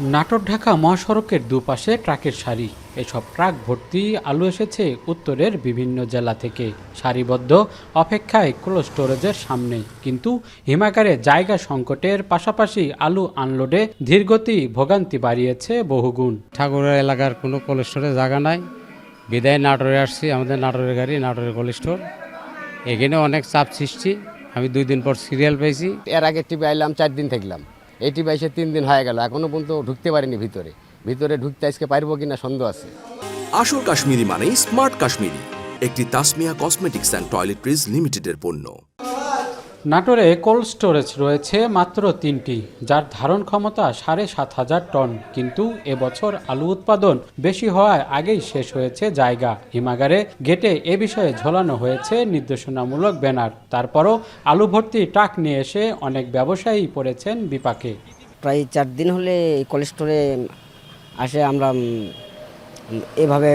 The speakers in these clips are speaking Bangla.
নাটোর ঢাকা মহাসড়কের দুপাশে ট্রাকের সারি। এসব ট্রাক ভর্তি আলু এসেছে উত্তরের বিভিন্ন জেলা থেকে সারিবদ্ধ অপেক্ষায় কোল্ড স্টোরেজের সামনে। কিন্তু হিমাগারে জায়গা সংকটের পাশাপাশি আলু আনলোডে ধীরগতি ভোগান্তি বাড়িয়েছে বহুগুণ। ঠাকুরের এলাকার কোনো কোল্ড স্টোরে জায়গা নাই, বিদায় নাটোরে আসছি। আমাদের নাটোরের গাড়ি, নাটোরের কোল্ড স্টোর, এখানে অনেক চাপ সৃষ্টি। আমি 2 দিন পর সিরিয়াল পেয়েছি। এর আগে টিপে আইলাম 4 দিন থাকলাম, এই টিপে এসে 3 দিন হয়ে গেল, এখনো পর্যন্ত ঢুকতে পারিনি। ভিতরে ঢুকতে আজকে পারবো কিনা সন্দেহ আছে। আসল কাশ্মীরি মানেই স্মার্ট কাশ্মীরি, একটি তাসমিয়া কসমেটিক্স অ্যান্ড টয়লেট্রিজ লিমিটেডের পণ্য। নাটোরে কোল্ড স্টোরেজ রয়েছে মাত্র 3টি, যার ধারণ ক্ষমতা 7,500 টন। কিন্তু এবছর আলু উৎপাদন বেশি হওয়ায় আগেই শেষ হয়েছে জায়গা। হিমাগারে গেটে এ বিষয়ে ঝোলানো হয়েছে নির্দেশনামূলক ব্যানার। তারপরও আলু ভর্তি ট্রাক নিয়ে এসে অনেক ব্যবসায়ী পড়েছেন বিপাকে। প্রায় 4 দিন হলে কোল্ড স্টোরে আসে, আমরা এভাবে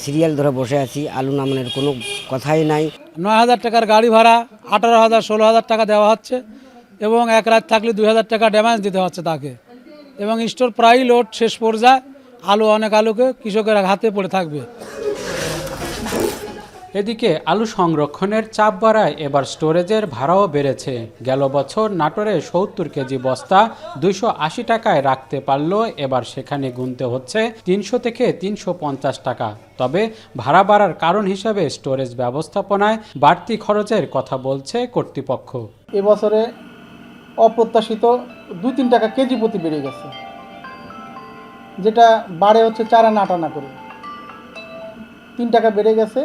সিরিয়াল ধরে বসে আছি। আলু নামানোর কোনো কথাই নাই। 9,000 টাকার গাড়ি ভাড়া, 18,000 16,000 টাকা দেওয়া হচ্ছে এবং এক রাত থাকলে 2,000 টাকা ড্যামেজ দিতে হচ্ছে তাকে। এবং স্টোর প্রায় লোড শেষ পর্যায়ে, অনেক আলুকে কৃষকের হাতে পড়ে থাকবে। এদিকে আলু সংরক্ষণের চাপ বাড়ায় এবার স্টোরেজের ভাড়াও বেড়েছে। গেল বছর নাটোরে 70 কেজি বস্তা 280 টাকায় রাখতে পারল, এবার সেখানে গুনতে হচ্ছে 300 থেকে 350 টাকা। তবে ভাড়া বাড়ার কারণ হিসাবে স্টোরেজ ব্যবস্থাপনায় বাড়তি খরচের কথা বলছে কর্তৃপক্ষ। এবছরে অপ্রত্যাশিত 2-3 টাকা কেজি প্রতি বেড়ে গেছে, যেটা বাড়ে হচ্ছে 4 আনা 8 আনা করে 3 টাকা বেড়ে গেছে।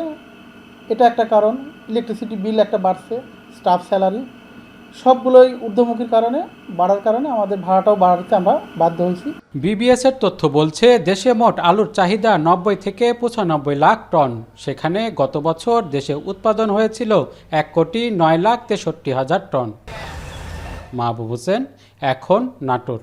এটা একটা কারণ। ইলেকট্রিসিটি বিল একটা বাড়ছে, স্টাফ স্যালারি সবগুলোই ঊর্ধ্বমুখীর কারণে বাড়ার কারণে আমাদের ভাড়াটাও বাড়াতে আমরা বাধ্য হয়েছি। বিবিএস এর তথ্য বলছে দেশে মোট আলুর চাহিদা 90 থেকে 95 লাখ টন। সেখানে গত বছর দেশে উৎপাদন হয়েছিল 1,09,63,000 টন। মাহবুব হোসেন, এখন নাটোর।